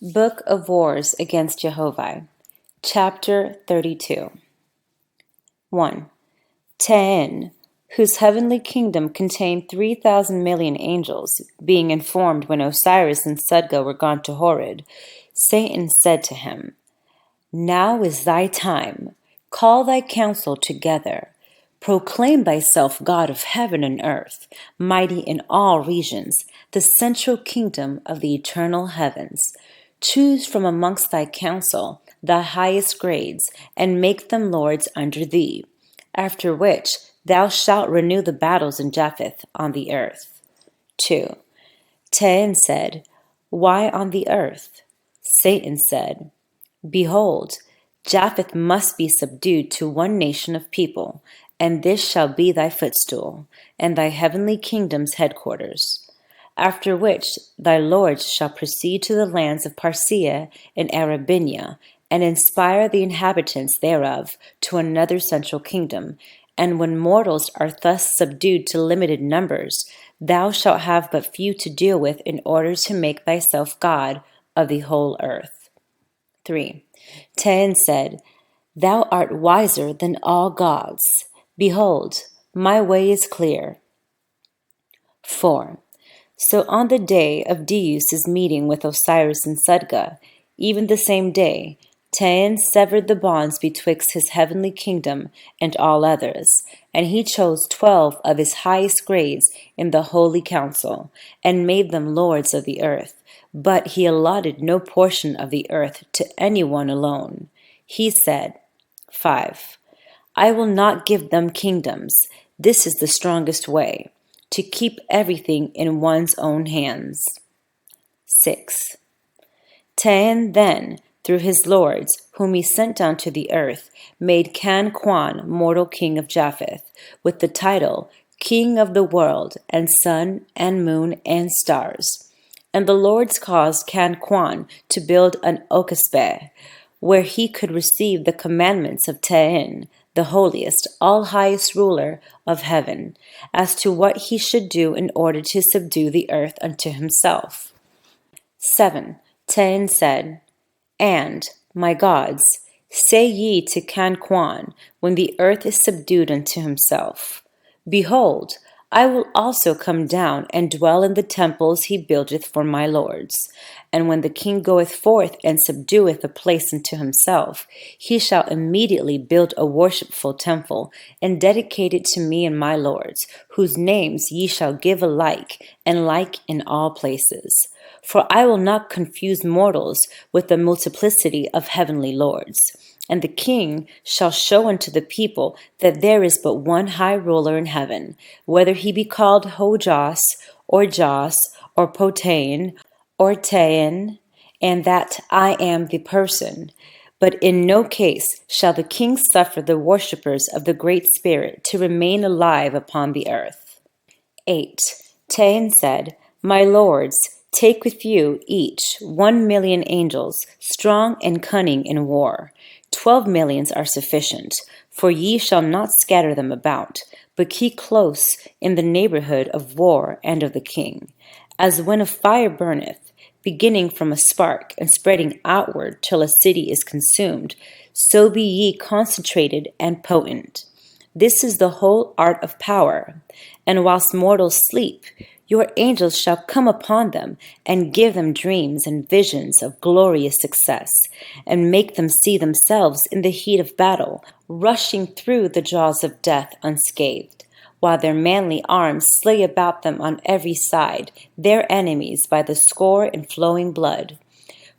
Book of Wars against Jehovih, Chapter 32. 1. Ten, whose heavenly kingdom contained 3,000 million angels, being informed when Osiris and Sudga were gone to Horeb, Satan said to him, Now is thy time. Call thy council together. Proclaim thyself God of heaven and earth, mighty in all regions, the central kingdom of the eternal heavens. Choose from amongst thy council the highest grades, and make them lords under thee. After which thou shalt renew the battles in Japheth on the earth. 2. Ten said, Why on the earth? Satan said, Behold, Japheth must be subdued to one nation of people, and this shall be thy footstool, and thy heavenly kingdom's headquarters. After which thy lords shall proceed to the lands of Parsia and Arabinia, and inspire the inhabitants thereof to another central kingdom. And when mortals are thus subdued to limited numbers, thou shalt have but few to deal with in order to make thyself God of the whole earth. 3. Ten said, Thou art wiser than all gods. Behold, my way is clear. 4. So on the day of Deus's meeting with Osiris and Sudga, even the same day, Ten severed the bonds betwixt his heavenly kingdom and all others, and he chose 12 of his highest grades in the holy council, and made them lords of the earth. But he allotted no portion of the earth to any one alone. He said, 5. I will not give them kingdoms. This is the strongest way, to keep everything in one's own hands. 6. Ten then, through his lords, whom he sent down to the earth, made Can Quan mortal king of Japheth, with the title King of the world, and sun, and moon, and stars. And the lords caused Can Quan to build an Oahspe, where he could receive the commandments of Ten, the holiest, all-highest ruler of heaven, as to what he should do in order to subdue the earth unto himself. 7. Ten said, And, my gods, say ye to Can Quan, when the earth is subdued unto himself, Behold, I will also come down and dwell in the temples he buildeth for my lords. And when the king goeth forth and subdueth a place unto himself, he shall immediately build a worshipful temple, and dedicate it to me and my lords, whose names ye shall give alike, and like in all places. For I will not confuse mortals with the multiplicity of heavenly lords. And the king shall show unto the people that there is but one high ruler in heaven, whether he be called Hojas, or Jas, or Potain, or Tain, and that I am the person. But in no case shall the king suffer the worshippers of the Great Spirit to remain alive upon the earth. 8. Tain said, My lords, take with you each 1,000,000 angels, strong and cunning in war. 12 millions are sufficient, for ye shall not scatter them about, but keep close in the neighborhood of war and of the king. As when a fire burneth, beginning from a spark and spreading outward till a city is consumed, so be ye concentrated and potent. This is the whole art of power. And whilst mortals sleep, your angels shall come upon them, and give them dreams and visions of glorious success, and make them see themselves in the heat of battle, rushing through the jaws of death unscathed, while their manly arms slay about them on every side, their enemies by the score in flowing blood.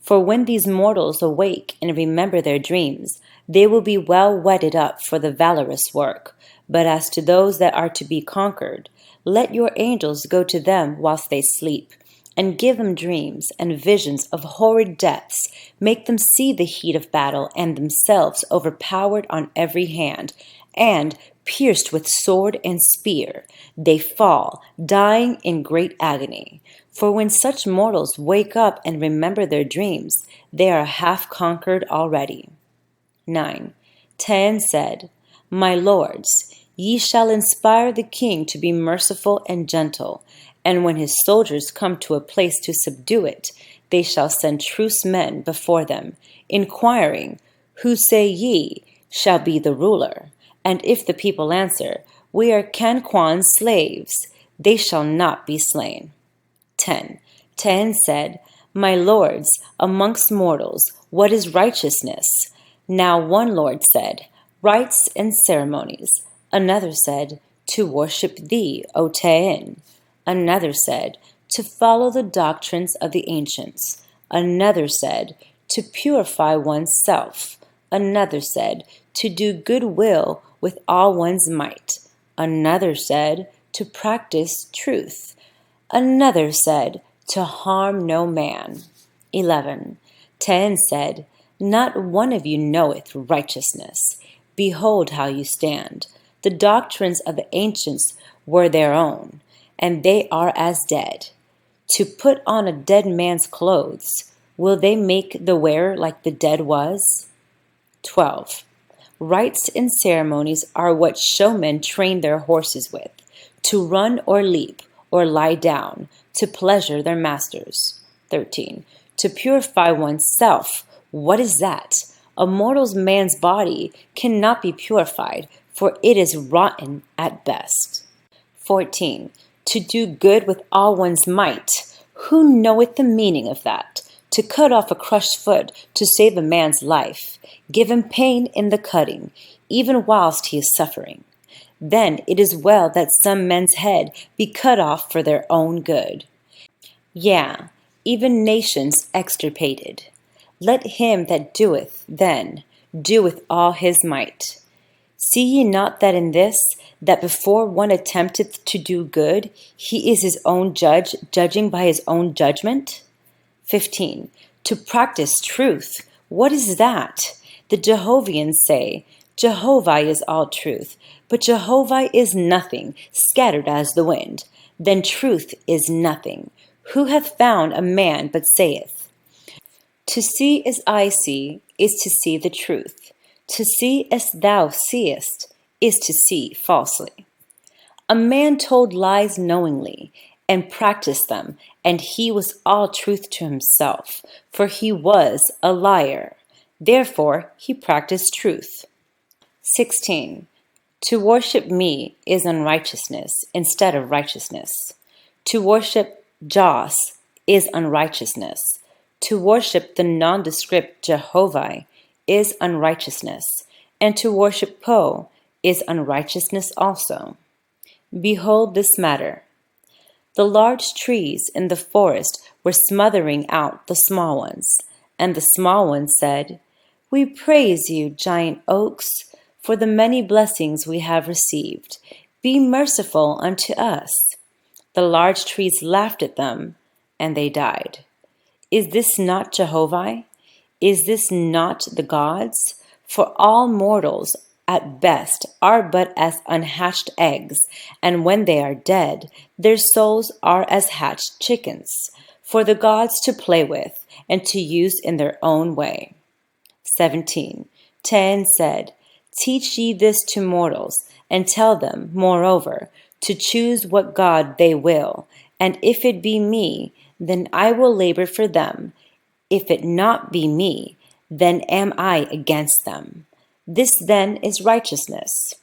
For when these mortals awake and remember their dreams, they will be well whetted up for the valorous work. But as to those that are to be conquered, let your angels go to them whilst they sleep, and give them dreams and visions of horrid deaths, make them see the heat of battle, and themselves overpowered on every hand, and, pierced with sword and spear, they fall, dying in great agony. For when such mortals wake up and remember their dreams, they are half conquered already. 9. Ten said, My lords, ye shall inspire the king to be merciful and gentle, and when his soldiers come to a place to subdue it, they shall send truce men before them, inquiring, Who say ye shall be the ruler? And if the people answer, We are Canquan's slaves, they shall not be slain. 10. Ten said, My lords, amongst mortals, what is righteousness? Now one lord said, Rites and ceremonies. Another said, To worship thee, O Tein. Another said, To follow the doctrines of the ancients. Another said, To purify oneself. Another said, To do good will with all one's might. Another said, To practice truth. Another said, To harm no man. 11. Ten said, Not one of you knoweth righteousness. Behold how you stand. The doctrines of the ancients were their own, and they are as dead. To put on a dead man's clothes, will they make the wearer like the dead was? 12. Rites and ceremonies are what showmen train their horses with, to run or leap, or lie down, to pleasure their masters. 13. To purify oneself, what is that? A mortal man's body cannot be purified, for it is rotten at best. 14. To do good with all one's might. Who knoweth the meaning of that? To cut off a crushed foot, to save a man's life. Give him pain in the cutting, even whilst he is suffering. Then it is well that some men's head be cut off for their own good. Yea, even nations extirpated. Let him that doeth, then, do with all his might. See ye not that in this, that before one attempteth to do good, he is his own judge, judging by his own judgment? 15. To practice truth, what is that? The Jehovians say, Jehovah is all truth, but Jehovah is nothing, scattered as the wind. Then truth is nothing. Who hath found a man but saith, To see as I see is to see the truth. To see as thou seest is to see falsely. A man told lies knowingly, and practiced them, and he was all truth to himself, for he was a liar. Therefore he practiced truth. 16. To worship me is unrighteousness instead of righteousness. To worship Jos is unrighteousness. To worship the nondescript Jehovah is unrighteousness, and to worship Po is unrighteousness also. Behold this matter. The large trees in the forest were smothering out the small ones, and the small ones said, We praise you, giant oaks, for the many blessings we have received. Be merciful unto us. The large trees laughed at them, and they died. Is this not Jehovah? Is this not the gods? For all mortals, at best, are but as unhatched eggs, and when they are dead, their souls are as hatched chickens, for the gods to play with, and to use in their own way. 17. Ten said, Teach ye this to mortals, and tell them, moreover, to choose what God they will, and if it be me, then I will labor for them. If it not be me, then am I against them. This then is righteousness.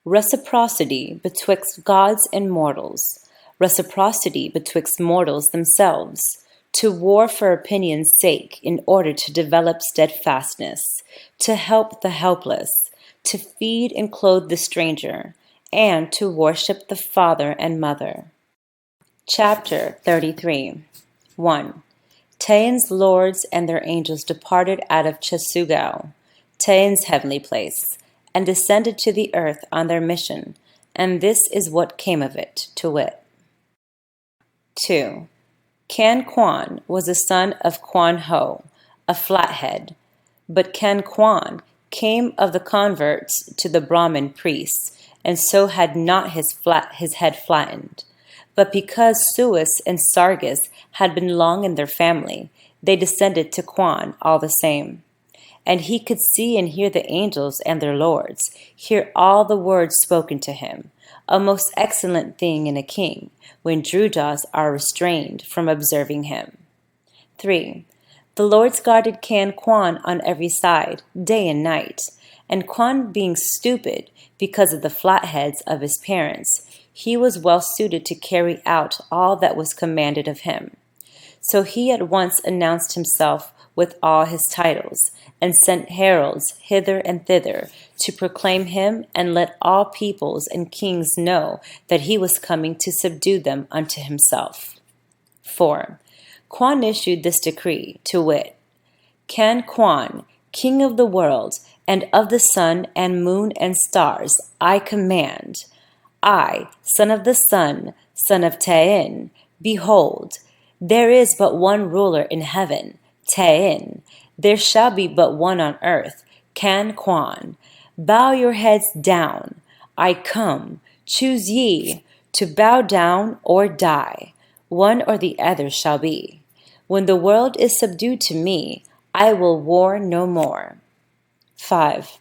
Reciprocity betwixt gods and mortals. Reciprocity betwixt mortals themselves. To war for opinion's sake in order to develop steadfastness, to help the helpless, to feed and clothe the stranger, and to worship the father and mother. Chapter 33. 1. Tain's lords and their angels departed out of Chesugao, Tain's heavenly place, and descended to the earth on their mission, and this is what came of it, to wit. 2. Can Quan was the son of Quan Ho, a flathead, but Can Quan came of the converts to the Brahmin priests, and so had not his head flattened. But because Suis and Sargis had been long in their family, they descended to Quan all the same. And he could see and hear the angels and their lords, hear all the words spoken to him, a most excellent thing in a king, when Drujas are restrained from observing him. 3. The Lord guarded Quan on every side, day and night. And Quan, being stupid because of the flatheads of his parents, he was well suited to carry out all that was commanded of him. So he at once announced himself with all his titles, and sent heralds hither and thither to proclaim him and let all peoples and kings know that he was coming to subdue them unto himself. 4. Quan issued this decree, to wit, Quan, king of the world, and of the sun and moon and stars, I command. I, son of the sun, son of Tain, behold, there is but one ruler in heaven, Tain. There shall be but one on earth, Quan. Bow your heads down. I come. Choose ye, to bow down or die. One or the other shall be. When the world is subdued to me, I will war no more. 5.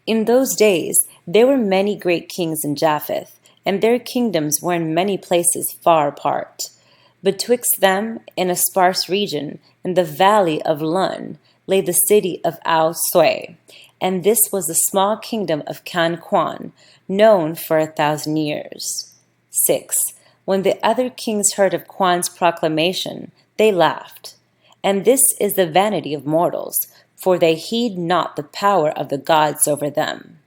In those days there were many great kings in Japheth, and their kingdoms were in many places far apart. Betwixt them, in a sparse region, in the valley of Lun, lay the city of Oahspe, and this was the small kingdom of Quan, known for 1,000 years. 6. When the other kings heard of Quan's proclamation, they laughed. And this is the vanity of mortals, for they heed not the power of the gods over them.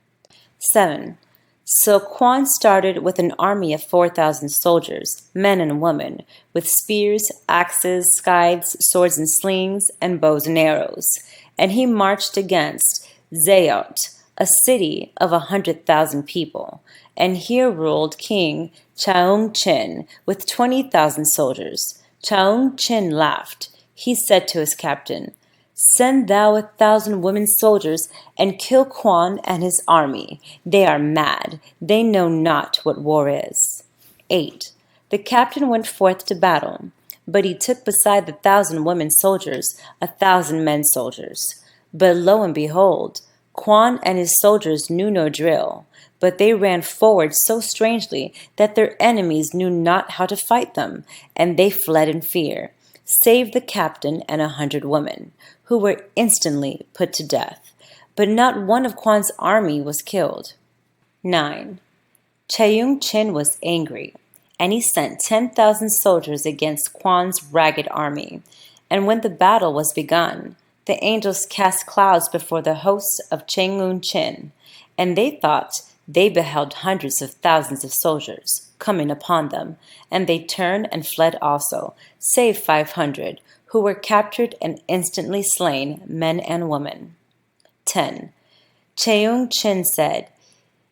7. So Quan started with an army of 4,000 soldiers, men and women, with spears, axes, scythes, swords and slings, and bows and arrows. And he marched against Zayot, a city of 100,000 people. And here ruled King Ch.32 with 20,000 soldiers. Ch.32 laughed. He said to his captain, Send thou 1,000 women soldiers, and kill Quan and his army. They are mad. They know not what war is. 8. The captain went forth to battle, but he took beside the 1,000 women soldiers 1,000 men soldiers. But lo and behold, Quan and his soldiers knew no drill, but they ran forward so strangely that their enemies knew not how to fight them, and they fled in fear, save the captain and 100 women, who were instantly put to death. But not one of Quan's army was killed. 9. Ch.32 was angry, and he sent 10,000 soldiers against Quan's ragged army. And when the battle was begun, the angels cast clouds before the hosts of Ch.32, and they thought they beheld hundreds of thousands of soldiers coming upon them, and they turned and fled also, save 500, who were captured and instantly slain, men and women. 10. Ch.32 said,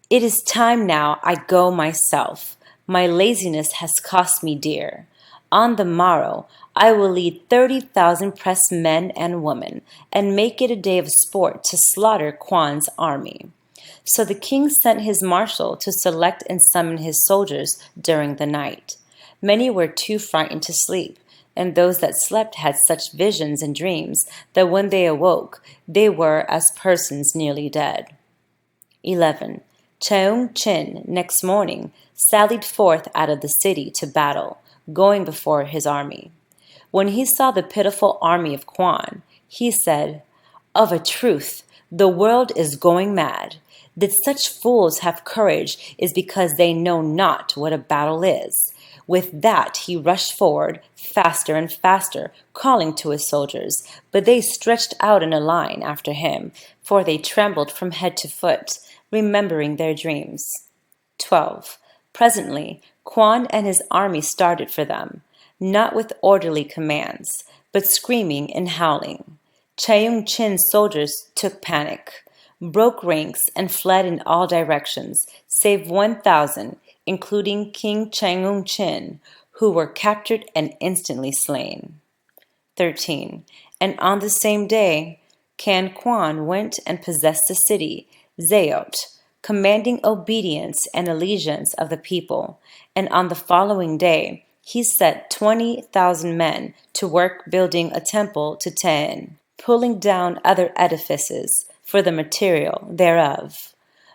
It is time now I go myself. My laziness has cost me dear. On the morrow I will lead 30,000 pressed men and women, and make it a day of sport to slaughter Quan's army. So the king sent his marshal to select and summon his soldiers during the night. Many were too frightened to sleep, and those that slept had such visions and dreams that when they awoke, they were as persons nearly dead. 11. Ch.32 next morning sallied forth out of the city to battle, going before his army. When he saw the pitiful army of Quan, he said, Of a truth, the world is going mad. That such fools have courage is because they know not what a battle is. With that he rushed forward, faster and faster, calling to his soldiers, but they stretched out in a line after him, for they trembled from head to foot, remembering their dreams. 12. Presently, Quan and his army started for them, not with orderly commands, but screaming and howling. Ch.32's soldiers took panic, broke ranks, and fled in all directions, save 1,000, including King Ch.32, who were captured and instantly slain. 13. And on the same day, Quan went and possessed the city, Zayot, commanding obedience and allegiance of the people. And on the following day, he set 20,000 men to work building a temple to Tain, pulling down other edifices for the material thereof.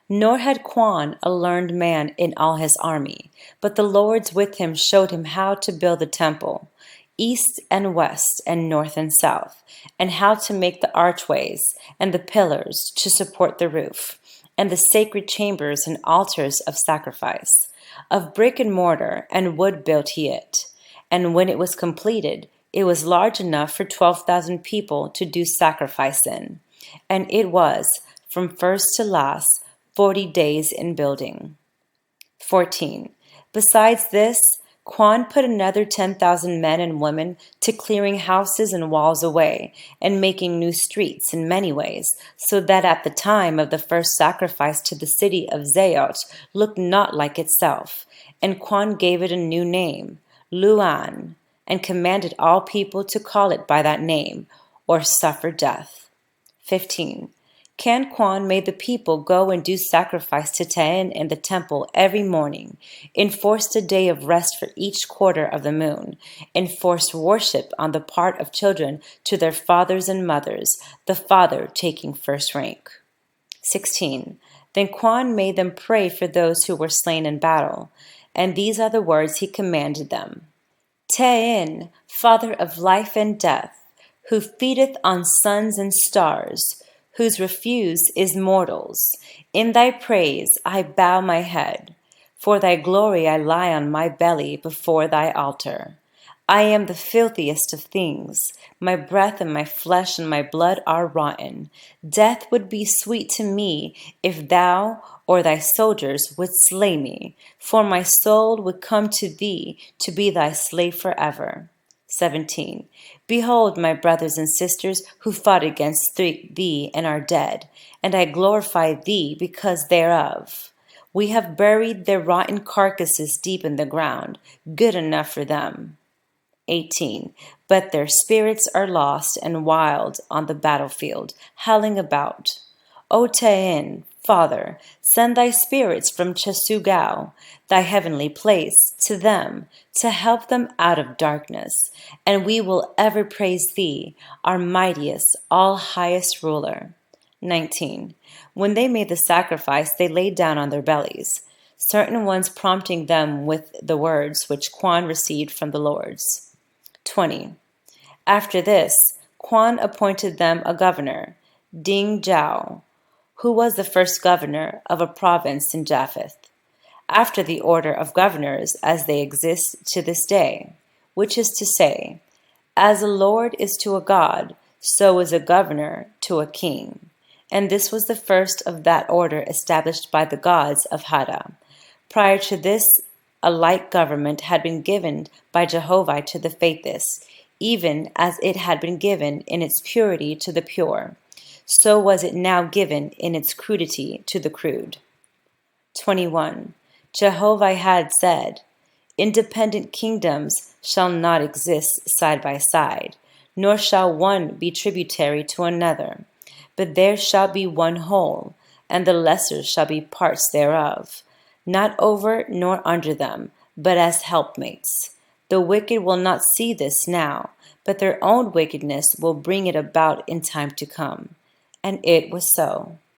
Nor had Quan a learned man in all his army, but the lords with him showed him how to build the temple. east and west and north and south, and how to make the archways and the pillars to support the roof, and the sacred chambers and altars of sacrifice. Of brick and mortar and wood built he it. And when it was completed, it was large enough for 12,000 people to do sacrifice in. And it was, from first to last, 40 days in building. 14. Besides this, Quan put another 10,000 men and women to clearing houses and walls away, and making new streets in many ways, so that at the time of the first sacrifice to the city of Zeot looked not like itself. And Quan gave it a new name, Luan, and commanded all people to call it by that name, or suffer death. 15. Can Quan made the people go and do sacrifice to Tain in the temple every morning, enforced a day of rest for each quarter of the moon, enforced worship on the part of children to their fathers and mothers, the father taking first rank. 16. Then Quan made them pray for those who were slain in battle, and these are the words he commanded them. Tain, Father of life and death, who feedeth on suns and stars, whose refuse is mortals. In thy praise I bow my head. For thy glory I lie on my belly before thy altar. I am the filthiest of things. My breath and my flesh and my blood are rotten. Death would be sweet to me if thou or thy soldiers would slay me, for my soul would come to thee to be thy slave forever. 17. Behold, my brothers and sisters who fought against thee and are dead, and I glorify thee because thereof. We have buried their rotten carcasses deep in the ground, good enough for them. 18. But their spirits are lost and wild on the battlefield, howling about. O Tain, Father, send thy spirits from Chesugao, thy heavenly place, to them, to help them out of darkness, and we will ever praise thee, our mightiest, all-highest ruler. 19. When they made the sacrifice, they laid down on their bellies, certain ones prompting them with the words which Quan received from the lords. 20. After this, Quan appointed them a governor, Ding Zhao, who was the first governor of a province in Japheth, after the order of governors as they exist to this day, which is to say, as a lord is to a god, so is a governor to a king. And this was the first of that order established by the gods of Hada. Prior to this, a like government had been given by Jehovih to the faithless, even as it had been given in its purity to the pure. So was it now given in its crudity to the crude. 21. Jehovah had said, independent kingdoms shall not exist side by side, nor shall one be tributary to another, but there shall be one whole, and the lesser shall be parts thereof, not over nor under them, but as helpmates. The wicked will not see this now, but their own wickedness will bring it about in time to come. And it was so.